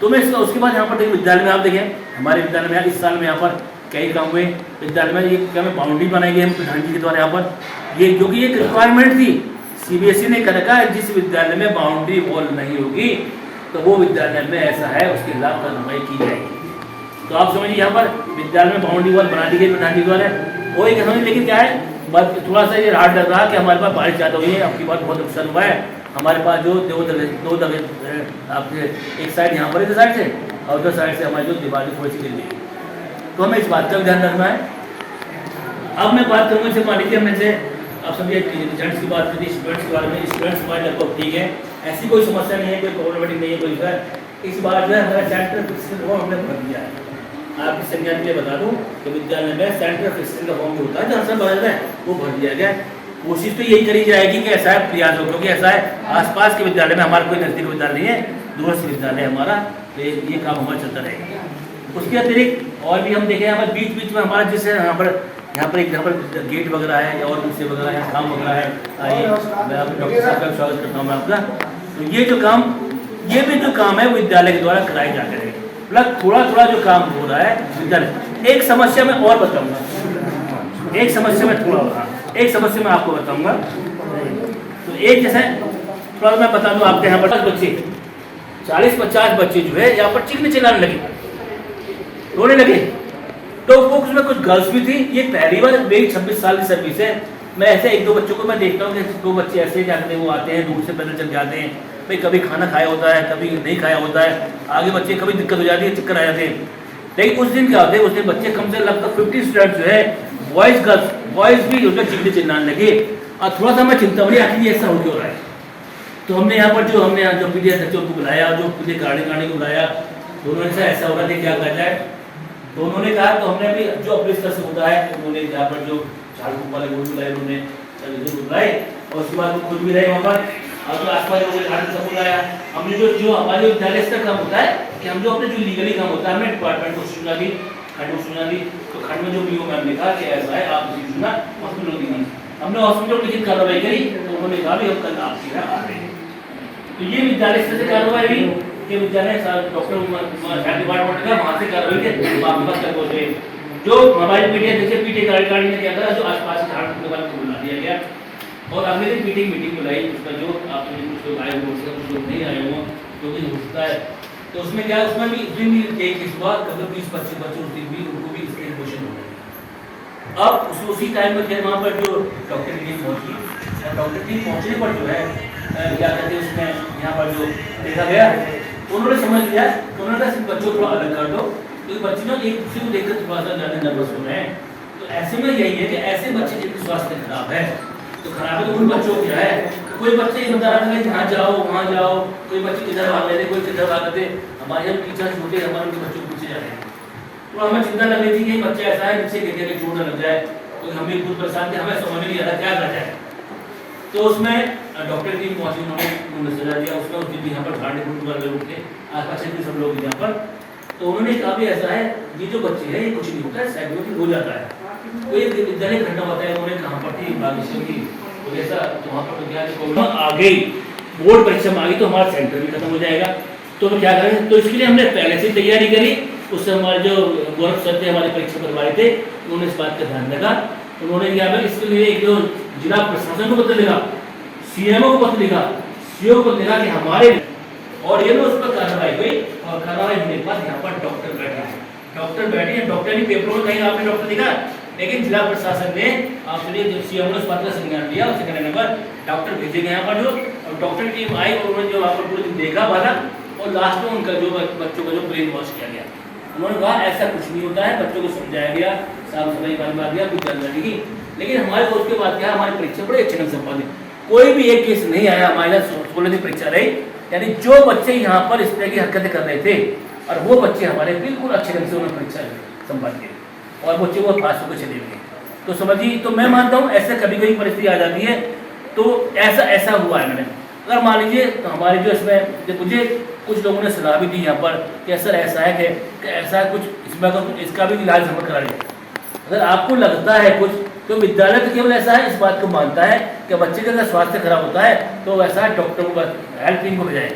तो मैं इसका उसके बाद यहाँ पर देखिए विद्यालय में आप देखें, हमारे विद्यालय में इस साल में यहाँ पर कई काम हुए विद्यालय में। ये क्या में बाउंड्री बनाई गई है प्रधान जी के द्वारा यहाँ पर, ये जो कि एक रिक्वायरमेंट थी, सीबीएसई ने कहा है जिस विद्यालय में बाउंड्री वॉल नहीं होगी तो वो विद्यालय में ऐसा है उसके खिलाफ कार्रवाई की जाएगी। तो आप समझिए यहाँ पर विद्यालय में बाउंड्री वॉल बना दी गई प्रधान जी द्वारा, वो एक समझ। लेकिन क्या है बस थोड़ा सा ये राहत लग रहा है कि हमारे पास बारिश ज़्यादा हुई है, आपकी बात बहुत नुकसान हुआ है। हमारे पास जो दो जगह आपके एक साइड यहाँ पर इधर साइड से और उधर साइड से हमारी जो दीवार थोड़ी सी गिर गई, तो हमें इस बात का भी ध्यान रखना है। अब मैं बात करूँगा, मान लीजिए हमने से आप समझिए रिजल्ट की बात करिए, स्टूडेंट्स के बारे में, स्टूडेंट्स हमारे लगभग ठीक है, ऐसी कोई समस्या नहीं है, कोई प्रॉब्लमेटिक नहीं है कोई सर। इस बार जो है हमारा सेंट्रल फिक्सिंग फॉर्म हमने भर दिया है। आपकी संज्ञा के लिए बता दूं कि विद्यालय में सेंट्रल फिक्सिंग का फॉर्म जो होता है जहाँ से भरा जाता है वो भर दिया गया। कोशिश तो यही करी जाएगी कि ऐसा है प्रयास हो, क्योंकि ऐसा है आसपास के विद्यालय में हमारा कोई नजदीक विद्यालय नहीं है, दूरस्थ विद्यालय हमारा, तो ये काम हमारा चलता रहेगा। उसके अतिरिक्त और भी हम देखें यहाँ पर बीच बीच में हमारा जैसे यहाँ पर गेट वगैरह है और दूसरे वगैरह है, काम वगैरह है। आइए मैं अपने डॉक्टर साहब का स्वागत करता हूँ मैं आपका। तो ये भी जो काम है विद्यालय के द्वारा कराए जाते हैं, मतलब थोड़ा जो काम हो रहा है विद्यालय। एक समस्या मैं और बताऊँगा, एक समस्या मैं आपको बताऊंगा। तो एक जैसे थोड़ा मैं बता दूं आपके यहाँ पर बच्चे 40-50 बच्चे जो है यहाँ पर चीखने चिल्लाने लगे, रोने लगे। तो वो उसमें कुछ गर्ल्स भी थी। ये पहली बार मेरी 26 साल की सर्विस है, मैं ऐसे एक दो बच्चों को मैं देखता हूँ कि दो बच्चे ऐसे जाते हैं, वो आते हैं दूर से पैदल चल जाते हैं, भाई कभी खाना खाया होता है कभी नहीं खाया होता है, आगे बच्चे कभी दिक्कत हो जाती है, चक्कर आ जाते हैं। लेकिन उस दिन क्या होता है, उस दिन बच्चे कम से लगभग 50 स्टूडेंट जो है बॉयज भी उसमें चिल्ले चिल्लाने लगे। और थोड़ा सा मैं चिंता बड़ी आखिर ऐसा हो क्यों रहा है। तो हमने यहाँ पर जो पीडीएस बच्चों को बुलाया, जो मुझे गाड़ी को बुलाया, तो उन्होंने कहा ऐसा हो रहा है क्या कर जाए। तो उन्होंने कहा तो हमने भी जो अपने स्तर से होता है उन्होंने यहाँ पर जो झाड़ू वाले वो बुलाए, उन्होंने बुलाए और उसके बाद वो खुद भी रहे वहाँ पर और जो आसपास सब बुलाया। हमने जो हमारे विद्यालय का काम होता है कि हम जो अपने जो लीगली काम होता है हमने डिपार्टमेंट को सूचना दी, खंड को सूचना दी। तो खंड में जो बीओ मैम ने कहा कि ऐसा है आप उसी सूचना हॉस्पिटल की दी। हमने हॉस्पिटल लिखित कार्रवाई करी तो उन्होंने कहा भी हम कल आपके यहाँ आ रहे हैं। तो ये विद्यालय से कार्रवाई हुई कि विद्यालय डॉक्टर डिपार्टमेंट का वहाँ से कार्रवाई के आपके पास तक पहुँचे। जो हमारी पीटीए जैसे पीटीए कार्यकारिणी ने क्या करा, जो आसपास के झाड़ वाले को बुला दिया गया और अगले दिन मीटिंग बुलाई। उसका जो आपने कुछ लोग आए हुए कुछ लोग नहीं आए हुए जो भी हो सकता है, तो उसमें क्या उसमें भी दिन भी एक बार कभी 20-25 बच्चों उस दिन भी उनको भी इसके क्वेश्चन हो गए। अब उसी टाइम में फिर वहाँ पर जो डॉक्टर टीम पहुँची, डॉक्टर टीम पहुँचने पर जो है क्या कहते हैं उसमें यहाँ पर जो देखा गया उन्होंने समझ लिया, उन्होंने कहा बच्चों को थोड़ा अलग कर दो क्योंकि बच्चे ना एक दूसरे को देखकर थोड़ा सा ज़्यादा नर्वस हो रहे हैं। तो ऐसे में यही है कि ऐसे बच्चे जिनकी स्वास्थ्य खराब है तो खराब है तो उन बच्चों को क्या है, कोई बच्चे ये बता रहा था कि यहाँ जाओ वहाँ जाओ, कोई बच्चे किधर भाग लेते कोई किधर भाग लेते। हमारे यहाँ टीचर छोटे हमारे उनके बच्चों को पीछे जा रहे हैं। तो हमें चिंता लग रही थी कि बच्चा ऐसा है नीचे गिर के चोट न लग जाए, तो हम भी खुद परेशान थे, हमें समझ नहीं आ रहा क्या कर जाए। तो उसमें डॉक्टर टीम पहुंची, उन्होंने सजा दिया उसका। उस दिन यहाँ पर घाटे वाले लोग थे, आसपास के सब लोग यहाँ पर। तो उन्होंने कहा भी ऐसा है ये जो बच्चे हैं ये कुछ नहीं होता है, साइकोलॉजी हो जाता है। तो ये विद्यालय घटना होता है। उन्होंने कहाँ पर थी बागेश्वर की, तो ऐसा तो वहाँ पर क्या आ गई बोर्ड परीक्षा में आ गई तो हमारा सेंटर भी खत्म हो जाएगा। तो हम क्या करें, तो इसके लिए हमने पहले से तैयारी करी। उससे हमारे जो गौरव सर थे हमारे परीक्षा करवाए थे, उन्होंने इस बात का ध्यान रखा उन्होंने क्या है इसके लिए एक जिला प्रशासन को पत्र लिखा, सीएमओ को पत्र लिखा, सीओ को लिखा कि हमारे और ये उस पर कार्रवाई हुई और कार्रवाई होने के बाद यहाँ पर डॉक्टर बैठे हैं, डॉक्टर ने पेपरों में कहीं आपने डॉक्टर दिखा, लेकिन जिला प्रशासन ने आपके लिए सीएमओ ने उस बात का संज्ञान लिया, उससे कहने पर डॉक्टर भेजे गए यहाँ पर जो और डॉक्टर टीम आई और उन्होंने जो वहाँ पर पूरे दिन देखा भाला और लास्ट में उनका जो बच्चों का जो ब्रेन वॉश किया गया। उन्होंने कहा ऐसा कुछ नहीं होता है, बच्चों को समझाया गया, साफ सफाई वाली बात गया, कुछ जानकारी की, लेकिन हमारे दोस्त के बाद क्या हमारी परीक्षा बड़े अच्छे ढंग से संपादित, कोई भी एक केस नहीं आया हमारे यहाँ 16 दिन परीक्षा रही, यानी जो बच्चे यहाँ पर इस तरह की हरकतें कर रहे थे और वो बच्चे हमारे बिल्कुल अच्छे ढंग से उन्होंने परीक्षा संपादित की और बच्चे वो पास होकर चले गए। तो समझिए, तो मैं मानता हूँ ऐसे कभी कभी परिस्थिति आ जाती है, तो ऐसा हुआ है। मैंने अगर मान लीजिए तो हमारे जो इसमें मुझे कुछ लोगों ने सलाह भी दी यहाँ पर कि सर ऐसा है कि ऐसा कुछ इसमें अगर इसका भी इलाज हम करा लें, अगर आपको लगता है कुछ तो विद्यालय तो केवल ऐसा है इस बात को मानता है कि बच्चे का अगर स्वास्थ्य खराब होता है तो वैसा डॉक्टर को हेल्थ टीम को भेजाए,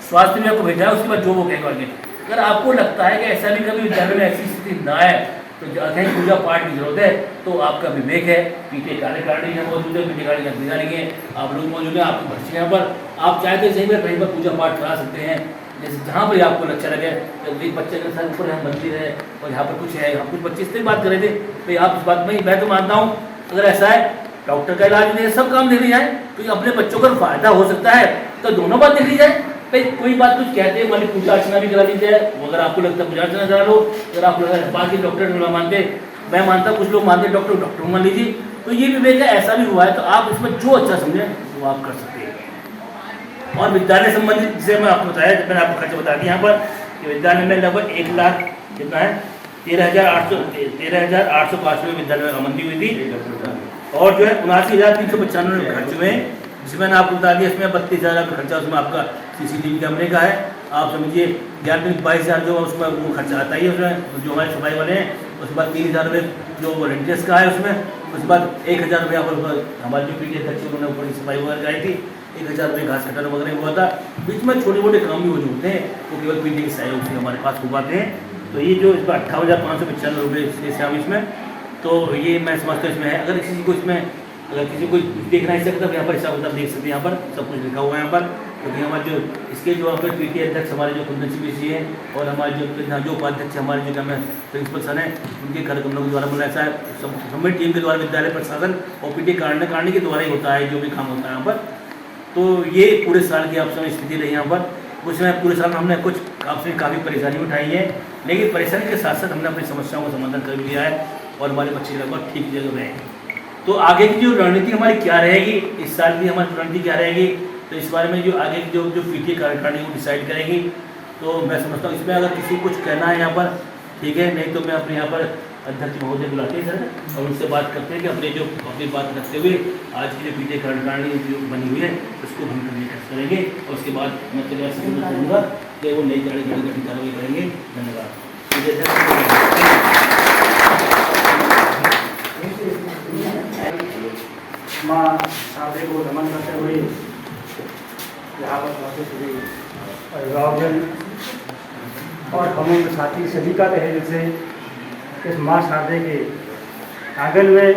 स्वास्थ्य विभाग को भेजाए, उसके बाद जो वो कहेगा आगे। अगर आपको लगता है कि ऐसा भी कभी विद्यालय में ऐसी स्थिति ना आए तो कहीं पूजा पाठ की जरूरत है तो आपका विवेक है, पीटे कार्यकारिणी यहाँ मौजूद है, पीटे कार्यकारिणी अधिकारी हैं, आप लोग मौजूद हैं, आपकी भर्ती यहाँ पर आप चाहते हैं सही में कहीं पर पूजा पाठ करा सकते हैं, जैसे जहाँ पर आपको अच्छा लगे। एक बच्चे के साथ ऊपर हम मंदिर है और यहाँ पर कुछ है, हम कुछ बच्चे इससे बात कर रहे थे, तो आप इस बात में मैं तो मानता हूँ अगर ऐसा है डॉक्टर का इलाज नहीं है, सब काम देख लिया जाए, तो अपने बच्चों का फायदा हो सकता है तो दोनों बात देख ली जाए। भाई कोई बात कुछ कहते हैं मान ली पूजा अर्चना भी करा ली जाए, अगर आपको लगता है पूजा अर्चना करा लो, अगर आपको लगता है बाकी डॉक्टर नहीं मानते, मैं मानता कुछ लोग मानते डॉक्टर मान लीजिए, तो ये विवेक है, ऐसा भी हुआ है तो आप उसमें जो अच्छा समझें वो आप कर सकते हैं। और विद्यालय संबंधित जिसे मैं आपको बताया, मैंने आपको खर्च बता दिया यहाँ पर कि विद्यालय में लगभग 1 लाख कितना है 13,805 विद्यालय में आमंदी हुई थी और जो है 79,395 खर्च हुए, जिसमें मैंने आपको बता दिया इसमें 32,000 का खर्चा उसमें आपका CCTV कैमरे का है, आप समझिए 22,000 जो उसमें वो खर्चा आता ही है उसमें जो हमारे सफाई वाले हैं, उसके बाद 3,000 रुपये जो वॉलंटियर्स का है उसमें, उसके बाद 1,000 रुपये पर हमारे जो पीटीए अध्यक्ष उन्होंने ऊपर सफाई वगैरह कराई थी, 1,000 रुपये घास कटाना वगैरह हुआ था, बीच में छोटे मोटे काम भी वो जो होते हैं वो केवल पीटीए के सहयोग से हमारे पास हो पाते हैं। तो ये जो इसमें 58,595 रुपये इससे हम इसमें, तो ये मैं समझता हूँ इसमें है। अगर किसी को इसमें अगर किसी को देखना है इसका यहाँ पर हिसाब किताब देख सकते हैं, यहाँ पर सब कुछ लिखा हुआ है यहाँ पर, क्योंकि हमारे जो इसके जो यहाँ पर पीटीए अध्यक्ष हमारे जो कुंदन सिंह जी हैं और हमारे जो उपाध्यक्ष हमारे जो क्या मैं प्रिंसिपल सर हैं, उनके कार्यक्रमों के द्वारा मतलब ऐसा है सब टीम के द्वारा विद्यालय प्रशासन और पीटीए काटने के द्वारा ही होता है जो भी काम होता है यहाँ पर। तो ये पूरे साल की आप समय स्थिति रही यहाँ पर, उसमें पूरे साल में हमने कुछ आपसे काफ़ी परेशानी उठाई है, लेकिन परेशानी के साथ साथ हमने अपनी समस्याओं का समाधान कर लिया है और हमारे बच्चे लगभग ठीक जगह रहे हैं। तो आगे की जो रणनीति हमारी क्या रहेगी, इस साल की हमारी रणनीति क्या रहेगी, तो इस बारे में जो आगे की जो पीटीए कार्यकारिणी वो डिसाइड करेंगी। तो मैं समझता हूँ इसमें अगर किसी को कुछ कहना है यहाँ पर ठीक है, नहीं तो मैं अपने यहाँ पर अध्यक्ष महोदय बुलाते हैं सर और उनसे बात करते हैं कि अपनी बात रखते हुए आज की जो पीटीए कार्यकारिणी जो बनी हुई है उसको हम करेंगे और उसके बाद मैं तो ऐसे करूँगा कि वो नई कार्रवाई करेंगे। धन्यवाद। माँ साधे को नमन करते हुए यहाँ पर पहुँचे सभी अभिभावकजन और हम उनके साथी सभी का तहे दिल से इस माँ शारदे के आंगन में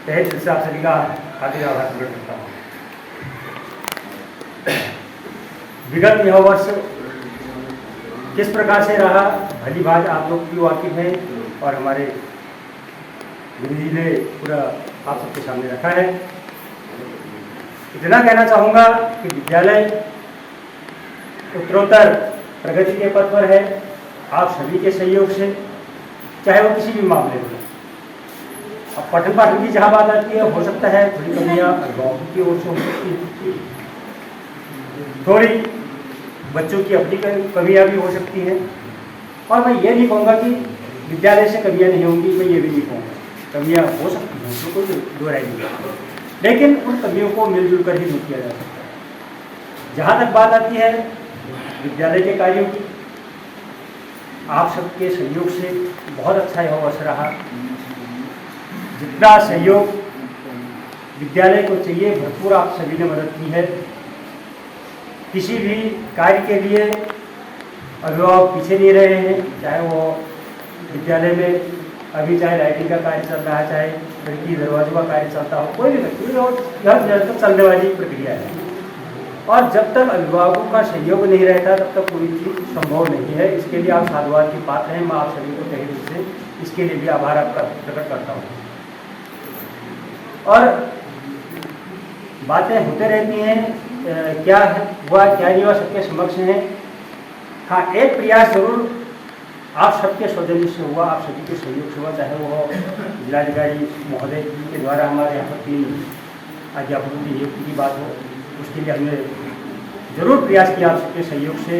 तहे दिल से आप सभी का हार्दिक आभार प्रकट करता हूँ। विगत यह वर्ष किस प्रकार से रहा भली भांति आप लोग भी वाकिफ हैं और हमारे गुरु जी ने पूरा आप सबके सामने रखा है। इतना कहना चाहूँगा कि विद्यालय उत्तरोत्तर प्रगति के पथ पर है, आप सभी के सहयोग से, चाहे वो किसी भी मामले में। अब पठन पाठन की जहाँ बात आती है हो सकता है थोड़ी कमियाँ अभिभावकों की ओर से हो सकती है, थोड़ी बच्चों की अपनी कमियाँ भी हो सकती हैं, और मैं ये नहीं कहूँगा कि विद्यालय से कमियाँ नहीं होंगी, मैं ये भी नहीं कहूँगा, कमियाँ हो सकती हैं, उसको कोई दो राय नहीं, लेकिन उन कमियों को मिलजुल कर ही दूर किया जा सकता है। जहाँ तक बात आती है विद्यालय के कार्यों की, आप सबके सहयोग से बहुत अच्छा यह वर्ष रहा। जितना सहयोग विद्यालय को चाहिए भरपूर आप सभी ने मदद की है। किसी भी कार्य के लिए अभिभावक पीछे नहीं रहे हैं, चाहे वो विद्यालय में अभी चाहे लाइटिंग का कार्य चल रहा है, चाहे खिड़की दरवाजों का कार्य चलता हो, कोई भी व्यक्ति हो, यह निरंतर चलने वाली प्रक्रिया है। और जब तक अभिभावकों का सहयोग नहीं रहता तब तक कोई चीज़ संभव नहीं है। इसके लिए आप साधुवाद की पात्र हैं। मैं आप सभी को तहे दिल से इसके लिए भी आभार आपका प्रकट करता हूँ। और बातें होते रहती हैं, क्या हुआ क्या नहीं हुआ सबके समक्ष है। हाँ, एक प्रयास जरूर आप सबके सौजन्य से हुआ, आप सभी के सहयोग से हुआ, चाहे वो जिलाधिकारी महोदय जी के द्वारा हमारे यहाँ पर 3 अध्यापकों की नियुक्ति की बात हो, उसके लिए हमने जरूर प्रयास किया। आप सबके सहयोग से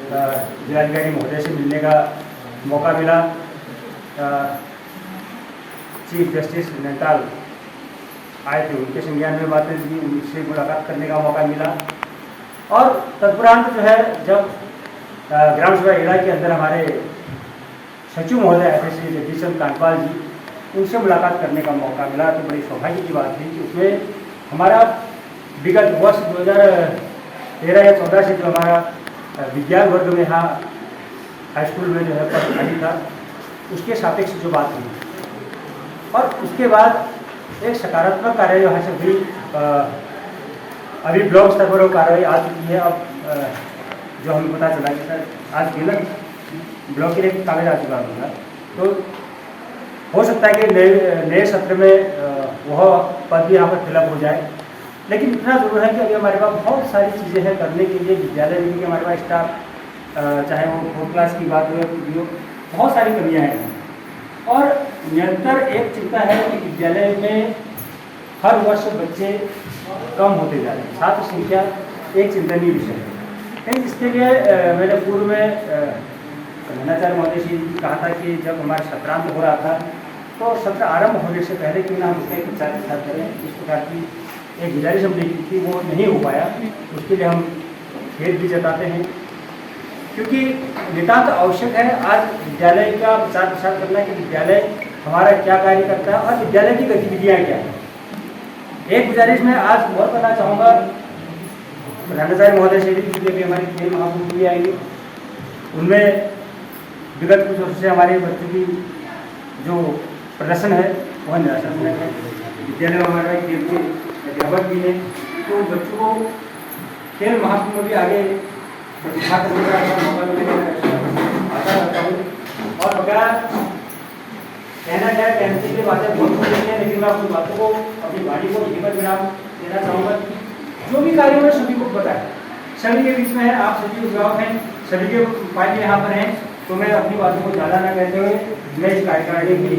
जिलाधिकारी महोदय से मिलने का मौका मिला। चीफ जस्टिस नैनीताल आए थे, उनके संज्ञान में बातें दी, उनसे मुलाकात करने का मौका मिला। और तत्परांत जो है जब ग्राम सभा एड़ा के अंदर हमारे सचिव महोदय आए थे श्री जगदीश चंद्र कांडपाल जी, उनसे मुलाकात करने का मौका मिला। तो बड़ी सौभाग्य की बात थी कि उसमें हमारा विगत वर्ष 2013 या 14 से जो हमारा विज्ञान वर्ग में यहाँ हाई स्कूल में जो है पढ़ाई था, उसके सापेक्ष जो बात हुई। और उसके बाद एक सकारात्मक कार्य यहाँ से भी अभी ब्लॉक स्तर पर कार्रवाई आ चुकी है। अब जो हमें पता चला कि सर आज केवल ब्लॉक के लिए कागज आ चुका होगा, तो हो सकता है कि नए सत्र में वह पद भी यहाँ पर फिलअप हो जाए। लेकिन इतना जरूर है कि अभी हमारे पास बहुत सारी चीज़ें हैं करने के लिए विद्यालय में, हमारे पास स्टाफ चाहे वो 4th क्लास की बात हो या कुछ हो, बहुत सारी कमियाँ हैं। और निरंतर एक चिंता है कि विद्यालय में हर वर्ष बच्चे कम होते जा रहे हैं, छात्र संख्या एक चिंतनीय विषय है। लेकिन इसके लिए मैंने पूर्व में प्रधानाचार्य महोदय जी कहा था कि जब हमारा सत्रांत हो रहा था तो सत्र आरंभ होने से पहले क्यों ना हम उसका एक विचार विचार करें। इस प्रकार की एक गुजारिश हमने की थी, वो नहीं हो पाया। उसके लिए हम खेद भी जताते हैं, क्योंकि नितांत आवश्यक है आज विद्यालय का प्रचार प्रसार करना कि विद्यालय हमारा क्या कार्य करता है और विद्यालय की गतिविधियाँ क्या हैं। एक गुजारिश मैं आज और करना चाहूँगा, प्रधानाचार्य महोदय से भी हमारे खेल महाकुंभ भी आएंगे, उनमें विगत कुछ वर्षों से हमारे बच्चों की जो प्रदर्शन है वह निराशाजनक है। विद्यालय में हमारा खेल के अध्यापक भी है, तो बच्चों को खेल महाकुंभ में भी आगे प्रतिभा करने का मौका मिलेगा आशा करता हूँ। और बगैर कहना क्या कहने की बातें बहुत होती हैं, लेकिन मैं अपनी बातों को अपनी वाणी को लिखित विराम देना चाहूँगा कि जो भी कार्य में सभी को पता है, सभी के बीच में है, आप सभी अभिभावक हैं, सभी के फायदे यहाँ पर हैं, तो मैं अपनी बातों को ज़्यादा न कहते हुए मैं इस कार्यकारिणी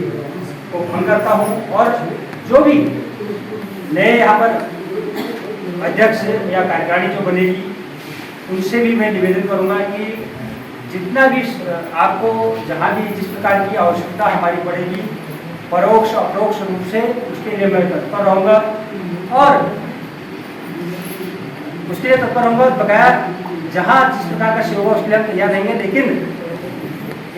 को भंग करता हूँ। और जो भी नए यहाँ पर अध्यक्ष या कार्यकारिणी जो बनेगी, उनसे भी मैं निवेदन करूँगा कि जितना भी आपको जहाँ भी जिस प्रकार की आवश्यकता हमारी पड़ेगी, परोक्ष अप्रोक्ष रूप से उसके लिए मैं तत्पर रहूँगा। और उसके लिए तत्पर रहूँगा बगैर जहाँ जिस प्रकार का सेवा उसके लिए हम तैयार रहेंगे। लेकिन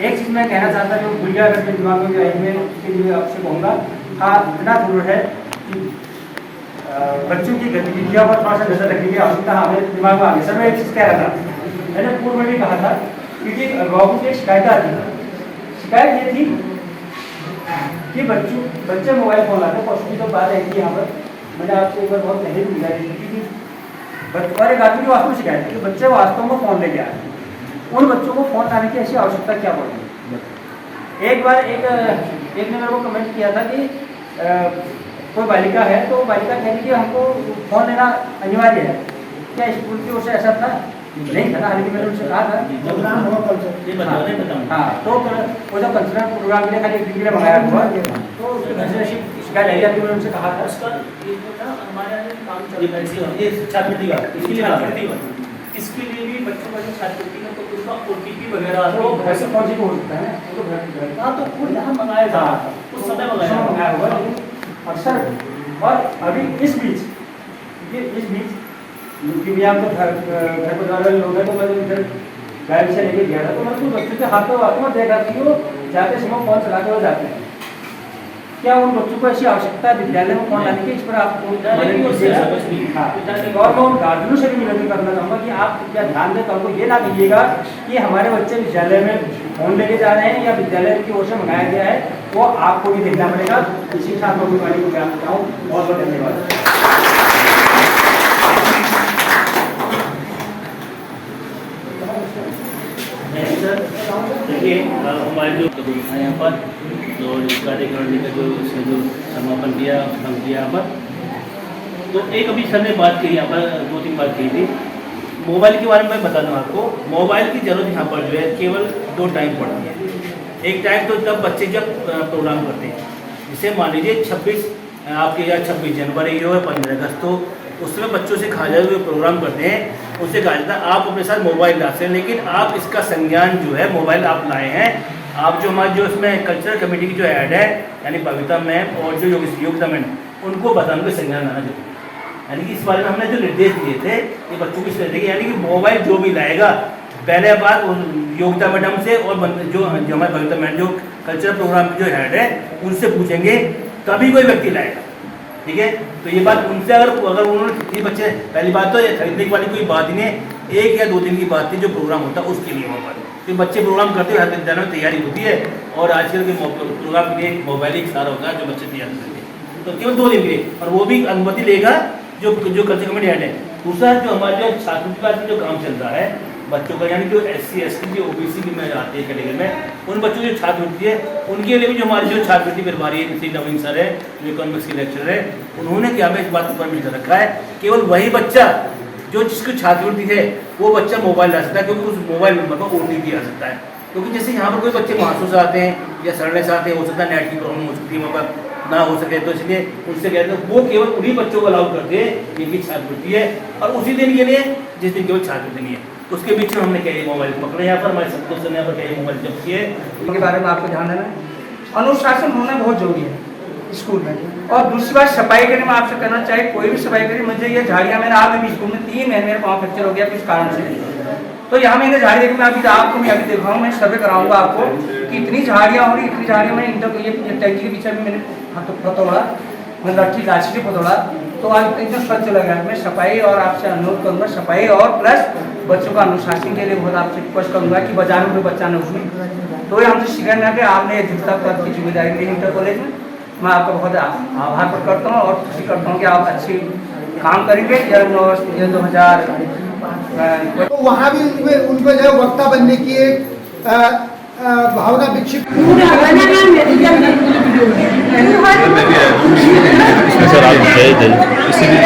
एक चीज़ मैं कहना चाहता हूँ, जो भूलिया अगर मेरे दिमाग में आई मैं उसके लिए आपसे कहूँगा, हाँ इतना जरूर है कि बच्चों की गतिविधियों पर थोड़ा सा नजर रखने की आवश्यकता हमें दिमाग में आ गई। सर मैं एक चीज़ कह रहा था, मैंने पूर्व में भी कहा था, क्योंकि अभिभावकों की शिकायत आती थी। शिकायत ये थी कि बच्चे मोबाइल फ़ोन लाते, पशु की तो बात है कि यहाँ पर मैंने आपसे एक बार बहुत पहले भी गुजारिश की थी, और एक आदमी की वास्तव में शिकायत है कि बच्चे वास्तव में फ़ोन लेके आए, उन बच्चों को फ़ोन लाने की ऐसी आवश्यकता क्या पड़ेगी। एक बार एक ने मेरे को कमेंट किया था कि कोई बालिका है, तो बालिका कह रही कि हमको फ़ोन लेना अनिवार्य है, क्या स्कूल की ओर से ऐसा था? नहीं था ना, हालांकि मैंने उनसे कहा था हाँ, तो वो जब कल्चरल प्रोग्राम के लिए खाली एक दिन के लिए मंगाया हुआ, तो उसके घर से शिकायत आई जाती, मैंने उनसे कहा था इसके लिए भी बच्चों का जो छात्रवृत्ति है तो उसका OTP वगैरह तो घर से पहुँचे हो सकता है, वो तो घर हाँ तो खुद यहाँ मंगाया था, उस समय मंगाया हुआ। लेकिन अक्सर और अभी इस बीच क्योंकि भी आपको घर परिवार वाले लोग हैं, तो मैं इधर गाड़ी से लेके गया था, तो मैं कुछ बच्चों के हाथों में देख रहा था कि वो जाते समय फ़ोन चला के वो जाते हैं। क्या उन बच्चों को ऐसी आवश्यकता है विद्यालय में कौन लाने की, इस पर आपको और मैं उन गार्जियनों से भी निवेदन करना चाहूँगा कि आप क्या ध्यान दें, कल को ये ना कहिएगा कि हमारे बच्चे विद्यालय में फोन लेके जा रहे हैं या विद्यालय की ओर से मंगाया गया है, वो आपको भी देखना पड़ेगा। इसी के साथ मैं वाली को मैं आपको बहुत बहुत धन्यवाद। देखिए हमारे जो यहाँ पर जो इस कार्यक्रम का जो समापन किया भंग किया यहाँ पर, तो एक अभी सर ने बात की यहाँ पर 2-3 बात की थी मोबाइल के बारे में। मैं बता दूँ आपको, मोबाइल की जरूरत यहाँ पर जो है केवल 2 टाइम पड़ती है। एक टाइम तो तब बच्चे जब प्रोग्राम करते हैं, जैसे मान लीजिए 26 आपके यहाँ 26 जनवरी हो या 15 अगस्त हो, उसमें बच्चों से कहा जाए जो प्रोग्राम करते हैं उससे कहा जाता है आप अपने साथ मोबाइल ला सकते हैं, लेकिन आप इसका संज्ञान जो है मोबाइल आप लाए हैं। आप जो हमारे जो इसमें कल्चरल कमेटी की जो हेड है यानी बबीता मैम और जो योगिता मैम, उनको बताने के संज्ञान लाना जरूरी है। यानी कि इस बारे में हमने जो निर्देश दिए थे ये बच्चों की देंगे, यानी कि मोबाइल जो भी लाएगा पहले बात योगिता मैडम से और जो हमारे बबीता मैम जो कल्चरल प्रोग्राम की जो हेड है उनसे पूछेंगे तभी कोई व्यक्ति लाएगा। ठीक है, तो ये बात उनसे अगर उन्होंने कितने बच्चे, पहली बात तो ये खरीदने वाली कोई बात ही नहीं, 1 या 2 दिन की बात थी जो प्रोग्राम होता है उसके लिए वहाँ पर। तो बच्चे प्रोग्राम करते हुए हर विद्यालय में तैयारी होती है और आजकल के प्रोग्राम के लिए मोबाइल ही सारा होता है जो बच्चे तैयार करते हैं, तो केवल 2 दिन के लिए, और वो भी अनुमति लेगा जो कल्चर कमेटी हेड है। दूसरा जो हमारे जो छात्रवृत्ति का जो काम चल रहा है बच्चों का, यानी जो SC ST जो OBC की में आती है कैटेगरी में, उन बच्चों की जो छात्रवृत्ति है उनके लिए भी जो हमारी जो छात्रवृत्ति प्रभारी श्री नवीन सर है जो इकोनॉमिक्स के लेक्चर है, उन्होंने क्या हमें इस बात को परमिट कर रखा है केवल वही बच्चा जो जिसकी छात्रवृत्ति है वो बच्चा मोबाइल ला सकता है, क्योंकि उस मोबाइल नंबर पर OTP आ सकता है। क्योंकि जैसे यहाँ पर कोई बच्चे 500 से आते हैं या सड़ने से आते हैं, हो सकता है नेट की प्रॉब्लम हो सकती है वहाँ पर ना हो सके, तो इसलिए उनसे कहते हैं वो केवल उन्हीं बच्चों को अलाउ करते हैं जिनकी छात्रवृत्ति है और उसी दिन के लिए जिस दिन केवल छात्रवृत्ति नहीं है। उसके बीच में हमने कई मोबाइल पकड़े, यहाँ पर हमारे संतोष सर ने यहाँ पर कई मोबाइल जब्त किए। उनके बारे में आपको ध्यान देना है, अनुशासन होना बहुत जरूरी है स्कूल में। और दूसरी बात सफाई करने में आपसे कहना चाहिए, कोई भी सफाई करे, मुझे ये झाड़ियाँ मैंने आज भी स्कूल में 3 महीने मेरे पाँव फ्रैक्चर हो गया किस कारण से, तो यहाँ मैंने झाड़ी देखी, मैं अभी आपको मैं अभी दिखाऊँ, मैं सर्वे कराऊंगा आपको कि इतनी झाड़ियाँ हो रही, इतनी झाड़ियाँ मैं ये टैंकी के पीछे भी मैंने पतोड़ा, मैं लट्ठी गाछी से पतोड़ा, तो आज एकदम स्वच्छ लगा है। मैं सफाई और आपसे अनुरोध करूँगा, सफाई और प्लस बच्चों का अनुशासन के लिए बहुत आपसे रिक्वेस्ट करूँगा कि बाजार में कोई बच्चा न उसमें, तो ये हमसे शिकायत ना कि आपने अधिकता पद की जिम्मेदारी ली इंटर कॉलेज में। मैं आपका बहुत आभार प्रकट करता हूँ और खुशी करता हूँ कि आप अच्छी काम करेंगे। ये 2000 तो वहाँ भी उनको जो है वक्ता बनने की एक भावना विकसित। सर आप गए थे इसीलिए